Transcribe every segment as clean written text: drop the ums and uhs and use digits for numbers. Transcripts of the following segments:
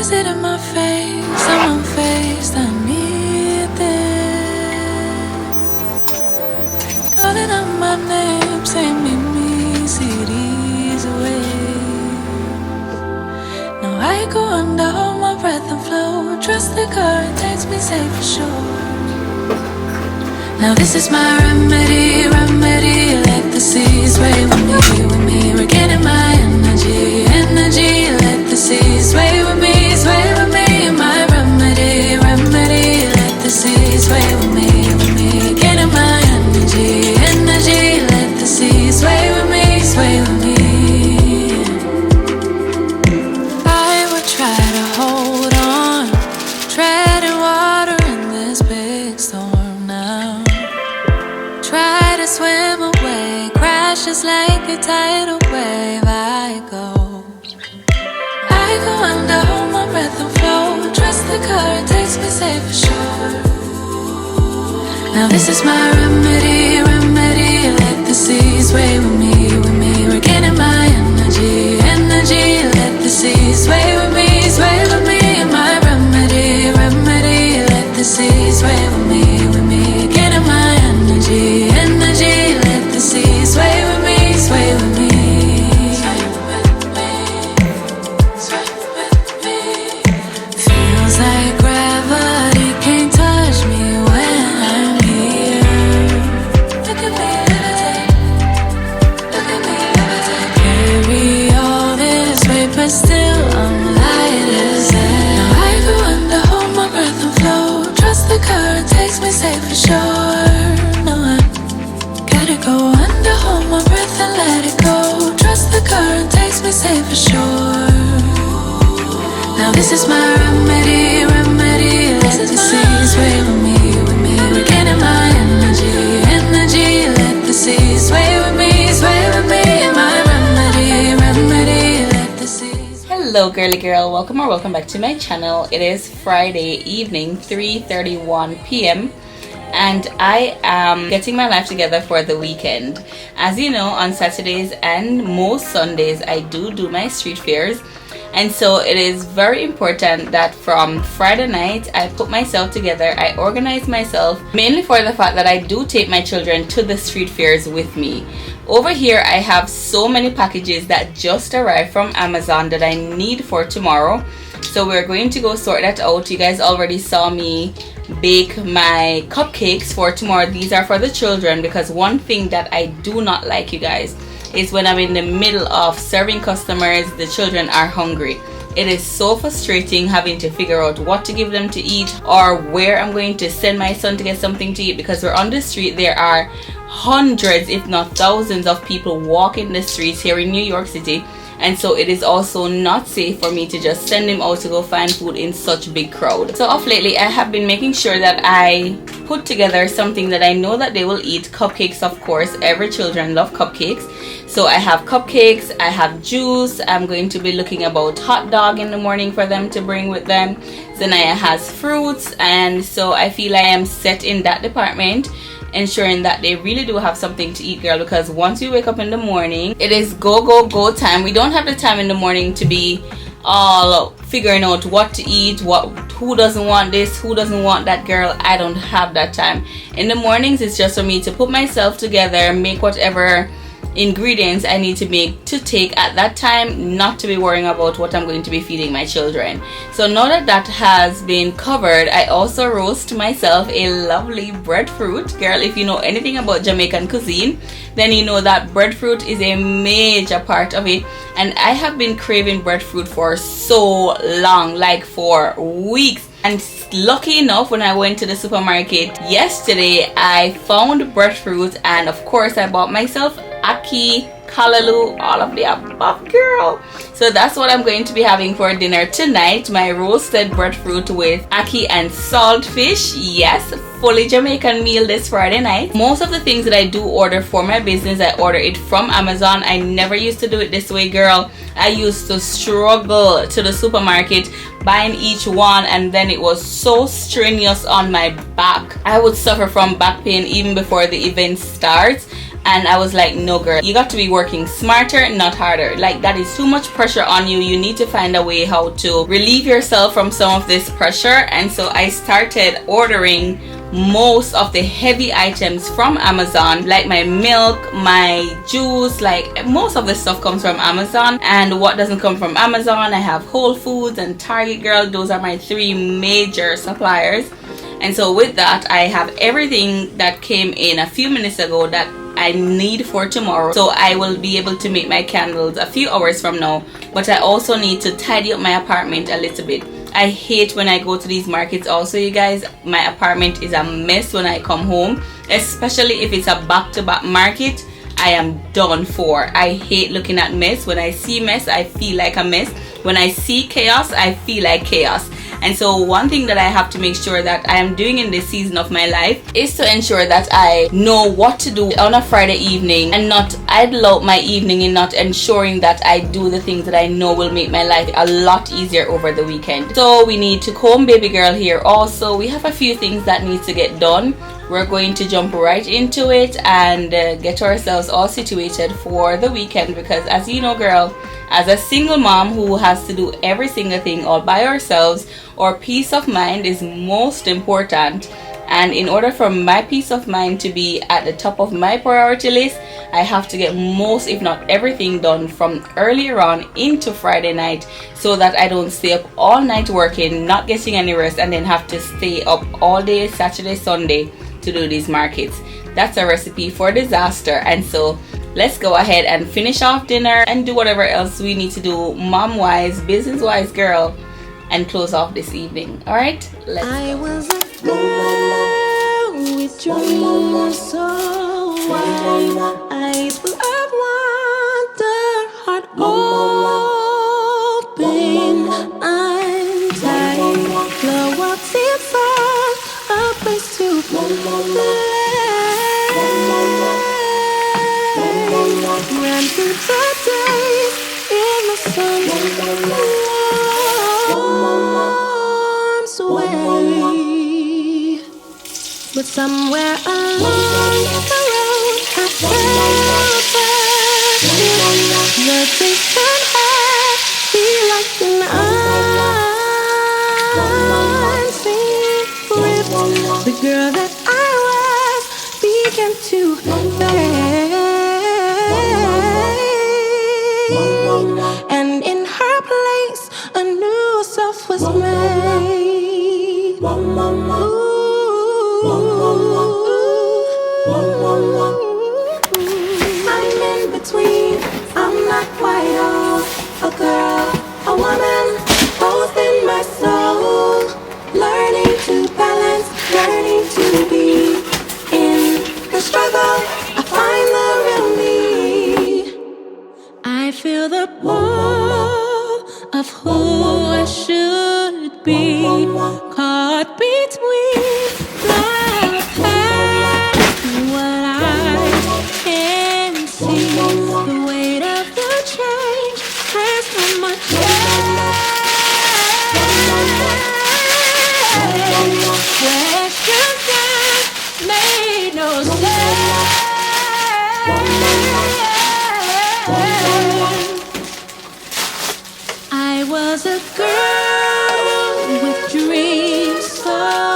is it in my face? I'm unfazed, I need this. Calling out my name, say meet me cities away. Now I go under, hold my breath and flow. Trust the current takes me safe for sure. Now this is my remedy, remedy. Let the seas sway with me, with me. We're getting my energy, energy. Let the seas sway with me, sway with me. My remedy, remedy. Let the seas sway with me, with me. Getting my energy, energy. Let the seas sway with me, sway with me. I would try to hold on, treading water in this big storm now. Try to swim away, crash just like a tidal wave. I go under, hold my breath and flow. Trust the current takes me safe for sure. Now this is my remedy, remedy. Let the seas sway with me, with me. We're getting my energy, energy. Let the seas sway with me, sway with me. My remedy, remedy. Let the seas sway with me, with me. Getting my energy, energy. Let the seas sway with me, sway with me. Feels like gravity can't touch me when I'm here. Look at me levitate, look at me levitate. Carry all this weight, but still I'm light as air. Now I go under, hold my breath and flow. Trust the current takes me safe for sure. No, I gotta go under, hold my breath and let it go. Trust the current takes me safe for sure. Now this is my remedy, remedy. Let the seas sway with me, with me. We're getting my energy, energy. Let the seas sway with me, sway with me. My remedy, remedy. Let the seas. Hello girly girl, welcome or welcome back to my channel. It is Friday evening, 3:31 p.m. and I am getting my life together for the weekend. As you know, on Saturdays and most Sundays I do my street fairs, and so it is very important that from Friday night I put myself together. I organize myself, mainly for the fact that I do take my children to the street fairs with me. Over here I have so many packages that just arrived from Amazon that I need for tomorrow, so we're going to go sort that out. You guys already saw me bake my cupcakes for tomorrow. These are for the children, because one thing that I do not like, you guys, is when I'm in the middle of serving customers, the children are hungry. It is so frustrating having to figure out what to give them to eat or where I'm going to send my son to get something to eat, because we're on the street. There are hundreds if not thousands of people walking the streets here in New York City, and so it is also not safe for me to just send him out to go find food in such big crowd. So of lately I have been making sure that I put together something that I know that they will eat. Cupcakes, of course, every children love cupcakes. So I have cupcakes, I have juice. I'm going to be looking about hot dog in the morning for them to bring with them. Zanaya has fruits, and so I feel I am set in that department, ensuring that they really do have something to eat, girl, because once we wake up in the morning, it is go time. We don't have the time in the morning to be all figuring out what to eat, who doesn't want this, who doesn't want that, girl. I don't have that time. In the mornings it's just for me to put myself together, make whatever ingredients I need to make to take at that time, not to be worrying about what I'm going to be feeding my children. So now that that has been covered, I also roast myself a lovely breadfruit. Girl, if you know anything about Jamaican cuisine, then you know that breadfruit is a major part of it, and I have been craving breadfruit for so long, like for weeks. And lucky enough, when I went to the supermarket yesterday, I found breadfruit, and of course I bought myself ackee, callaloo, all of the above, girl. So that's what I'm going to be having for dinner tonight, my roasted breadfruit with ackee and saltfish. Yes, fully Jamaican meal this Friday night. Most of the things that I do order for my business, I order it from Amazon. I never used to do it this way, girl. I used to struggle to the supermarket buying each one, and then it was so strenuous on my back. I would suffer from back pain even before the event starts. And I was like, no girl, you got to be working smarter, not harder. Like, that is too much pressure on you. You need to find a way how to relieve yourself from some of this pressure. And so I started ordering most of the heavy items from Amazon, like my milk, my juice, like most of the stuff comes from Amazon. And what doesn't come from Amazon, I have Whole Foods and Target, girl. Those are my three major suppliers. And so with that, I have everything that came in a few minutes ago that I need for tomorrow. So I will be able to make my candles a few hours from now. But I also need to tidy up my apartment a little bit. I hate when I go to these markets also, you guys. My apartment is a mess when I come home, especially if it's a back-to-back market. I am done for. I hate looking at mess. When I see mess, I feel like a mess. When I see chaos, I feel like chaos. And so one thing that I have to make sure that I am doing in this season of my life is to ensure that I know what to do on a Friday evening and not idle out my evening in not ensuring that I do the things that I know will make my life a lot easier over the weekend. So we need to comb baby girl here also. We have a few things that need to get done. We're going to jump right into it and get ourselves all situated for the weekend, because as you know, girl, as a single mom who has to do every single thing all by ourselves, our peace of mind is most important. And in order for my peace of mind to be at the top of my priority list, I have to get most, if not everything, done from earlier on into Friday night, so that I don't stay up all night working, not getting any rest, and then have to stay up all day Saturday, Sunday to do these markets. That's a recipe for disaster. And so let's go ahead and finish off dinner and do whatever else we need to do, mom wise, business wise, girl, and close off this evening. All right, let's go. I was a girl with dreams so wide, eyes full of wonder, heart open, untied, glow up seems on a place to play. Ran through the days in the sun, warm sway. But somewhere along the road, I felt the distant heart feel like an unseen grip. The girl that I was began to fade, and in her place a new self was made. I'm in between, I'm not quite all a girl, a woman, both in my soul. Learning to balance, learning to be in the struggle. I find the real me. I feel the pull of who I should be, caught between love and what I can see. The weight of the change has so much questions that made no sense. I was a girl with dreams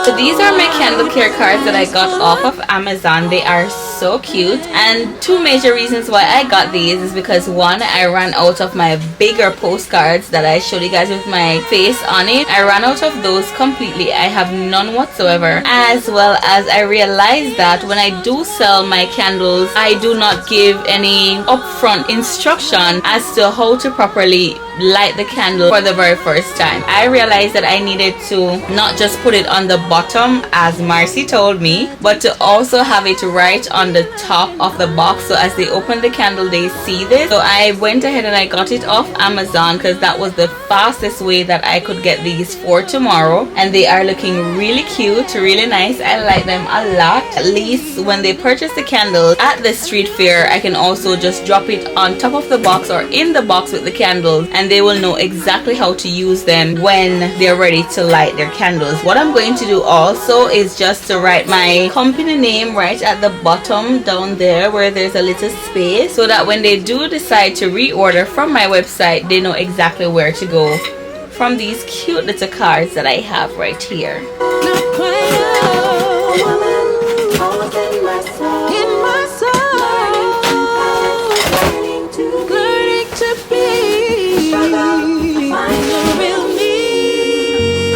so these are my candle care cards that I got off of Amazon. They are so cute, and two major reasons why I got these is because one, I ran out of my bigger postcards that I showed you guys with my face on it. I ran out of those completely. I have none whatsoever, as well as I realized that when I do sell my candles, I do not give any upfront instruction as to how to properly light the candle for the very first time. I realized that I needed to not just put it on the bottom as Marcy told me, but to also have it right on the top of the box, so as they open the candle they see this. So I went ahead and I got it off Amazon because that was the fastest way that I could get these for tomorrow, and they are looking really cute, really nice. I like them a lot. At least when they purchase the candles at the street fair, I can also just drop it on top of the box or in the box with the candles, and they will know exactly how to use them when they're ready to light their candles. What I'm going to do also is just to write my company name right at the bottom bottom down there where there's a little space, so that when they do decide to reorder from my website, they know exactly where to go from these cute little cards that I have right here. Not quite a woman, always in my soul. In my soul. Learning to be. Find the real me.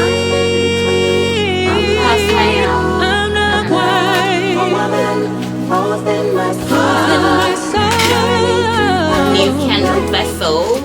I'm in between. I'm not quite a woman, always in my soul. In my soul. New candle vessels.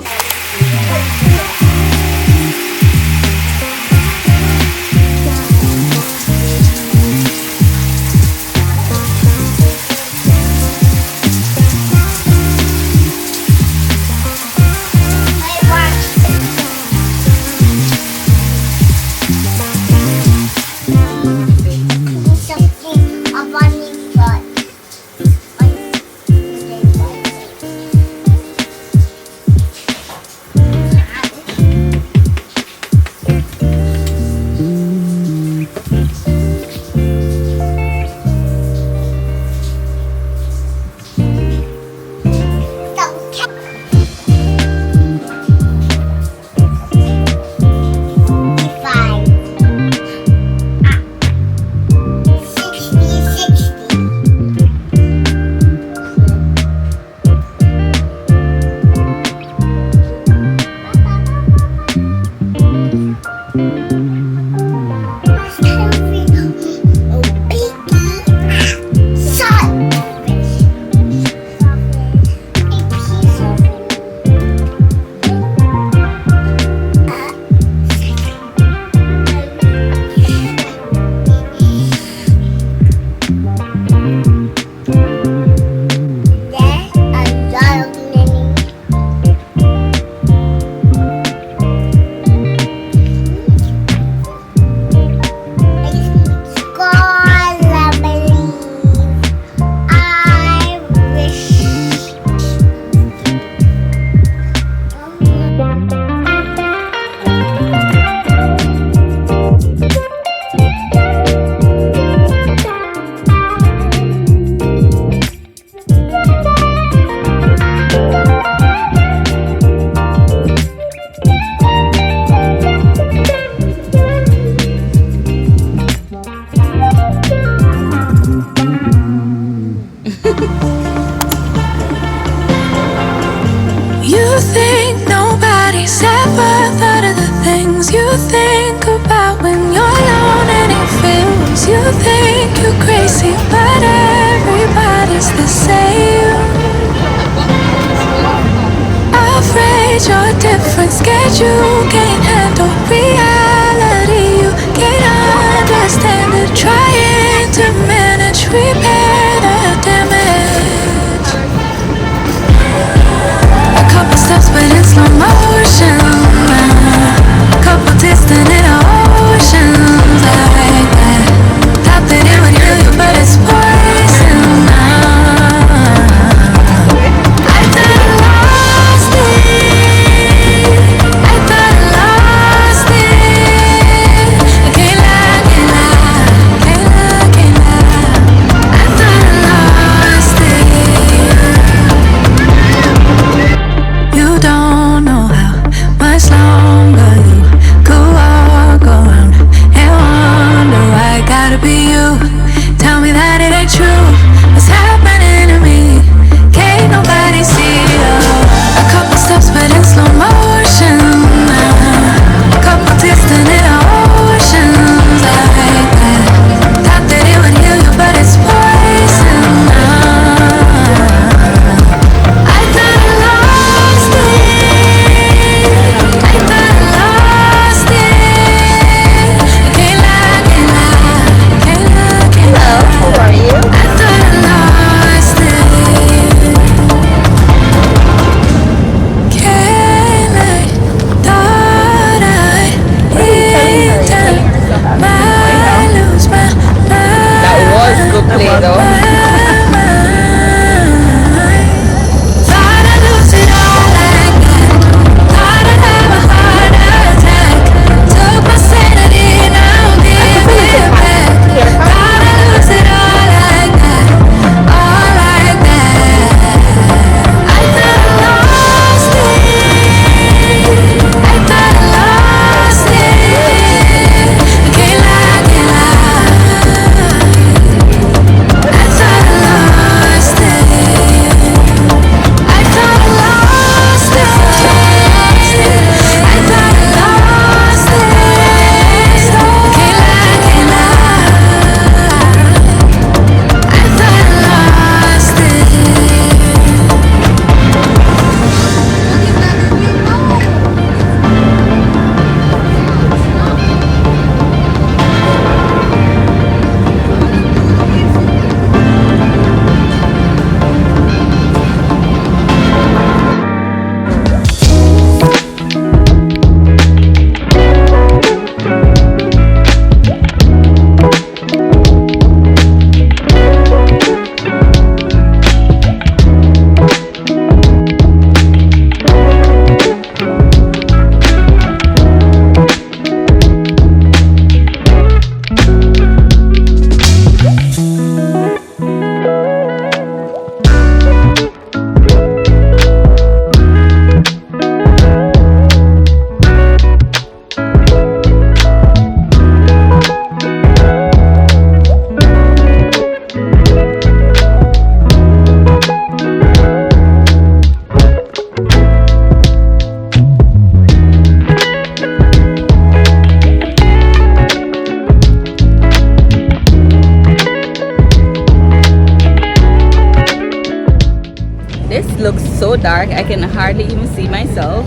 so dark I can hardly even see myself.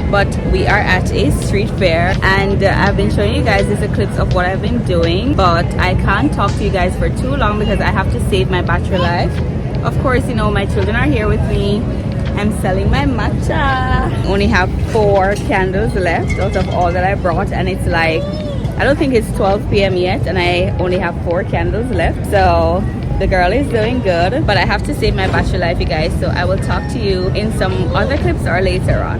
But we are at a street fair, and I've been showing you guys these clips of what I've been doing, but I can't talk to you guys for too long because I have to save my battery life. Of course, you know, my children are here with me. I'm selling my matcha. Only have 4 candles left out of all that I brought, and it's like, I don't think it's 12 p.m. yet, and I only have 4 candles left. So the girl is doing good, but I have to save my battery life, you guys. So I will talk to you in some other clips or later on.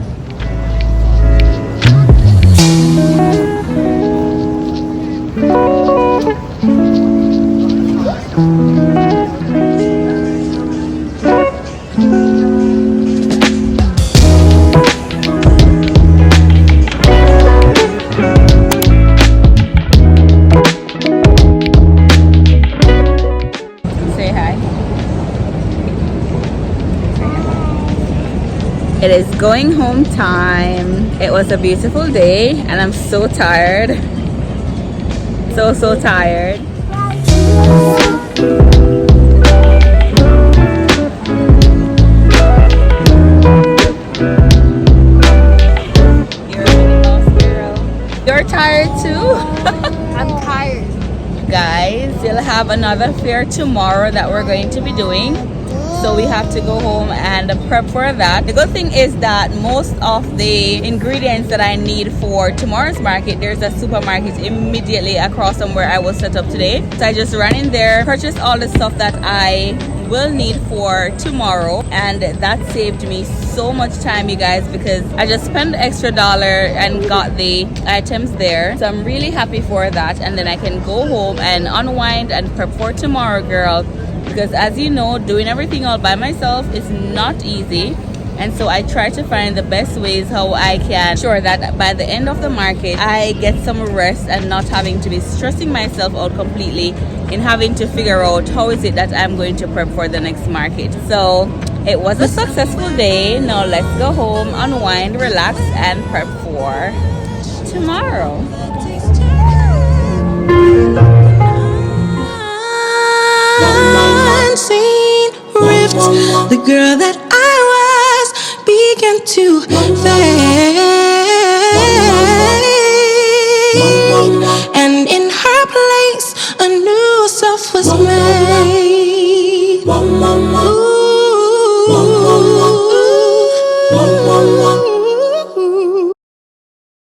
Say hi. It is going home time. It was a beautiful day and I'm so tired. So tired. You're a Minnie Mouse girl. You're tired too? I'm tired. Guys, you'll have another fair tomorrow that we're going to be doing. So we have to go home and prep for that. The good thing is that most of the ingredients that I need for tomorrow's market, there's a supermarket immediately across from where I was set up today. So I just ran in there, purchased all the stuff that I will need for tomorrow, and that saved me so much time, you guys, because I just spent the extra $1 and got the items there. So I'm really happy for that, and then I can go home and unwind and prep for tomorrow, girl. Because as you know, doing everything all by myself is not easy, and so I try to find the best ways how I can ensure that by the end of the market I get some rest and not having to be stressing myself out completely in having to figure out how is it that I'm going to prep for the next market. So it was a successful day. Now let's go home, unwind, relax, and prep for tomorrow. Unseen rift, the girl that I was began to fade.